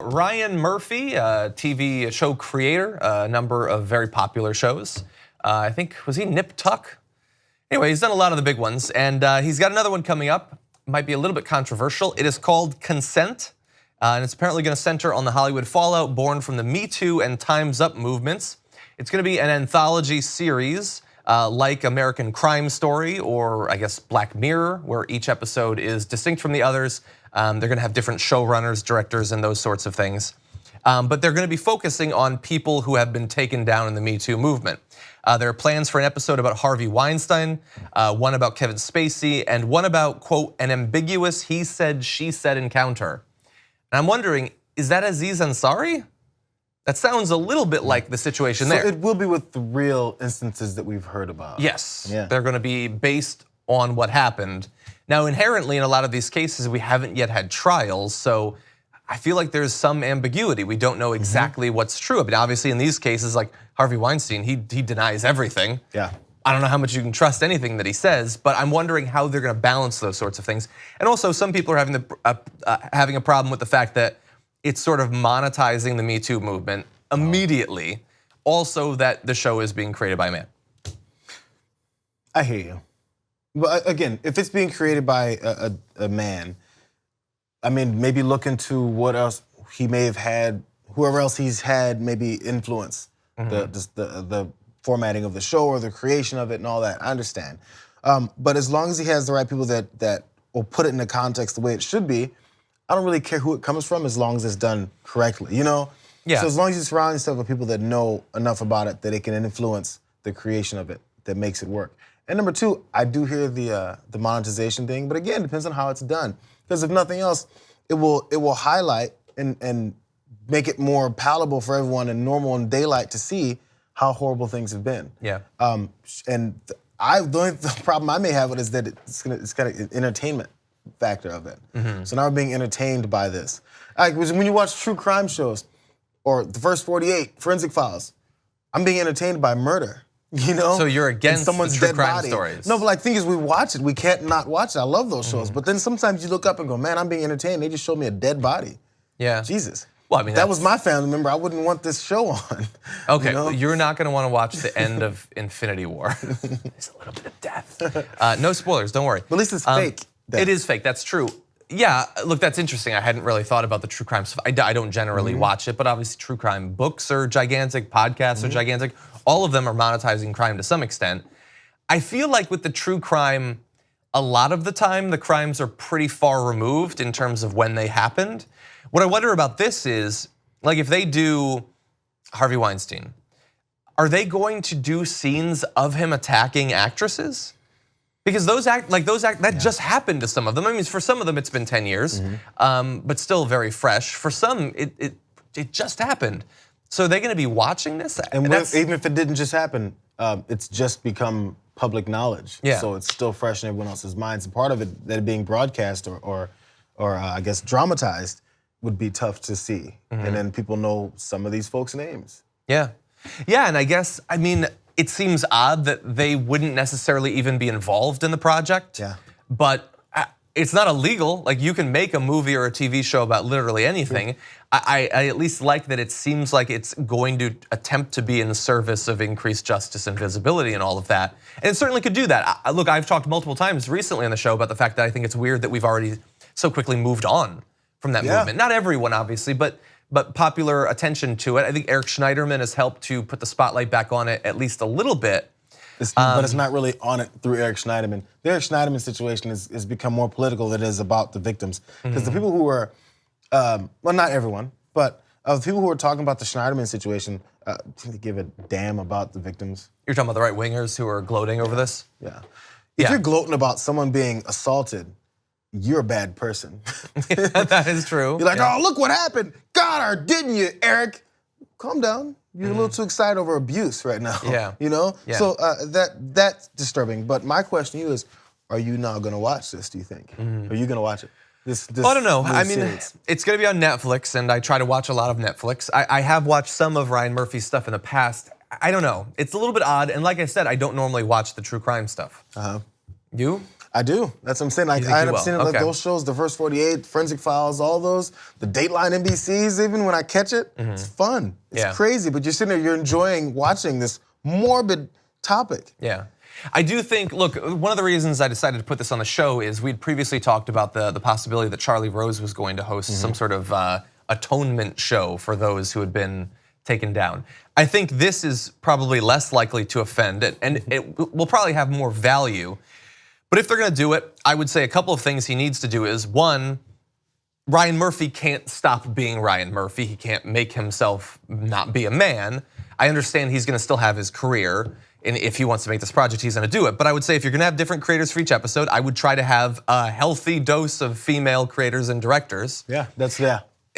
Ryan Murphy, a TV show creator, a number of very popular shows. I think, was he Nip Tuck? Anyway, he's done a lot of the big ones, and he's got another one coming up. Might be a little bit controversial. It is called Consent, and it's apparently going to center on the Hollywood fallout born from the Me Too and Time's Up movements. It's going to be an anthology series like American Crime Story or I guess Black Mirror, where each episode is distinct from the others. They're going to have different showrunners, directors, and those sorts of things. But they're going to be focusing on people who have been taken down in the Me Too movement. There are plans for an episode about Harvey Weinstein, one about Kevin Spacey, and one about, quote, an ambiguous he said, she said encounter. And I'm wondering, is that Aziz Ansari? That sounds a little bit like the situation there. So it will be with the real instances that we've heard about. Yes, they're going to be based on what happened. Now, inherently, in a lot of these cases, we haven't yet had trials, so I feel like there's some ambiguity. We don't know exactly what's true. I mean, obviously, in these cases, like Harvey Weinstein, he denies everything. Yeah. I don't know how much you can trust anything that he says, but I'm wondering how they're going to balance those sorts of things. And also, some people are having a problem with the fact that it's sort of monetizing the Me Too movement immediately. Also, that the show is being created by a man. I hear you. But again, if it's being created by a man, I mean, maybe look into what else he may have had, whoever else he's had maybe influence the formatting of the show or the creation of it and all that. I understand. But as long as he has the right people that will put it in the context the way it should be, I don't really care who it comes from as long as it's done correctly, you know? Yeah. So as long as you surround yourself with people that know enough about it that it can influence the creation of it, that makes it work. And number two, I do hear the monetization thing, but again, it depends on how it's done. Because if nothing else, it will highlight and make it more palatable for everyone and normal in daylight to see how horrible things have been. Yeah. And the only problem I may have with it is that it's got an entertainment factor of it. So now we're being entertained by this. Like when you watch true crime shows or the First 48, Forensic Files, I'm being entertained by murder. You know? So you're against someone's the true dead crime body. stories? No, but like, thing is, we watch it. We can't not watch it. I love those shows. But then sometimes you look up and go, man, I'm being entertained. They just showed me a dead body. Yeah. Jesus. Well, I mean, that was my family member. I wouldn't want this show on. Okay, you know? You're not going to want to watch the end of Infinity War. There's a little bit of death. No spoilers, don't worry. But at least it's fake. It is fake, that's true. Yeah, look, that's interesting. I hadn't really thought about the true crime stuff. I don't generally watch it, but obviously true crime books are gigantic, podcasts are gigantic. All of them are monetizing crime to some extent. I feel like with the true crime, a lot of the time the crimes are pretty far removed in terms of when they happened. What I wonder about this is, like if they do Harvey Weinstein, are they going to do scenes of him attacking actresses? Because that just happened to some of them. I mean, for some of them it's been 10 years, but still very fresh. For some, it just happened. So are they going to be watching this? And even if it didn't just happen, it's just become public knowledge. Yeah. So it's still fresh in everyone else's minds. And part of it, that it being broadcast or I guess dramatized, would be tough to see. And then people know some of these folks' names. Yeah. Yeah, and I guess, I mean, it seems odd that they wouldn't necessarily even be involved in the project. Yeah. But it's not illegal. Like you can make a movie or a TV show about literally anything. I at least like that it seems like it's going to attempt to be in the service of increased justice and visibility and all of that. And it certainly could do that. Look, I've talked multiple times recently on the show about the fact that I think it's weird that we've already so quickly moved on from that movement. Not everyone, obviously, but popular attention to it. I think Eric Schneiderman has helped to put the spotlight back on it at least a little bit. But it's not really on it through Eric Schneiderman. The Eric Schneiderman situation has become more political than it is about the victims. Because the people who are, well, not everyone, but the people who are talking about the Schneiderman situation seem to give a damn about the victims. You're talking about the right-wingers who are gloating over this? Yeah. If you're gloating about someone being assaulted, you're a bad person. That is true. You're like, oh, look what happened. Got her, didn't you, Eric? Calm down. You're a little too excited over abuse right now. Yeah. You know? Yeah. So that's disturbing. But my question to you is, are you now gonna watch this, do you think? Are you gonna watch it? This I don't know. I mean, series? it's gonna be on Netflix, and I try to watch a lot of Netflix. I have watched some of Ryan Murphy's stuff in the past. I don't know. It's a little bit odd, and like I said, I don't normally watch the true crime stuff. You? I do. That's what I'm saying. Like, think I you end up will? seeing it, like Okay. those shows, The First 48, Forensic Files, all those, the Dateline NBCs, even when I catch it, it's fun. It's Yeah. crazy, but you're sitting there, you're enjoying watching this morbid topic. Yeah. I do think, look, one of the reasons I decided to put this on the show is we'd previously talked about the possibility that Charlie Rose was going to host some sort of atonement show for those who had been taken down. I think this is probably less likely to offend and it will probably have more value. But if they're gonna do it, I would say a couple of things he needs to do is, one, Ryan Murphy can't stop being Ryan Murphy. He can't make himself not be a man. I understand he's gonna still have his career, and if he wants to make this project, he's gonna do it. But I would say if you're gonna have different creators for each episode, I would try to have a healthy dose of female creators and directors. Yeah,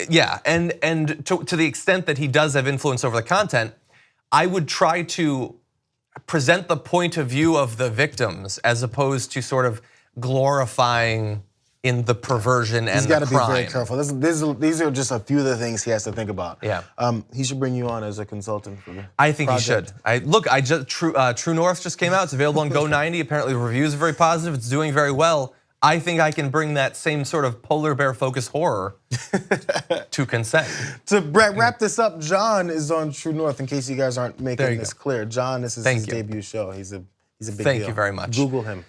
Yeah, and to the extent that he does have influence over the content, I would try to present the point of view of the victims as opposed to sort of glorifying in the perversion and the crime. He's got to be very careful. These are just a few of the things he has to think about. Yeah. He should bring you on as a consultant for the I think project. he should. True North just came out. It's available on Go90. Apparently the reviews are very positive. It's doing very well. I think I can bring that same sort of polar bear focused horror to Consent. To wrap this up, John is on True North. In case you guys aren't making this clear, John, this is his debut show. He's a big deal. Thank you very much. Google him.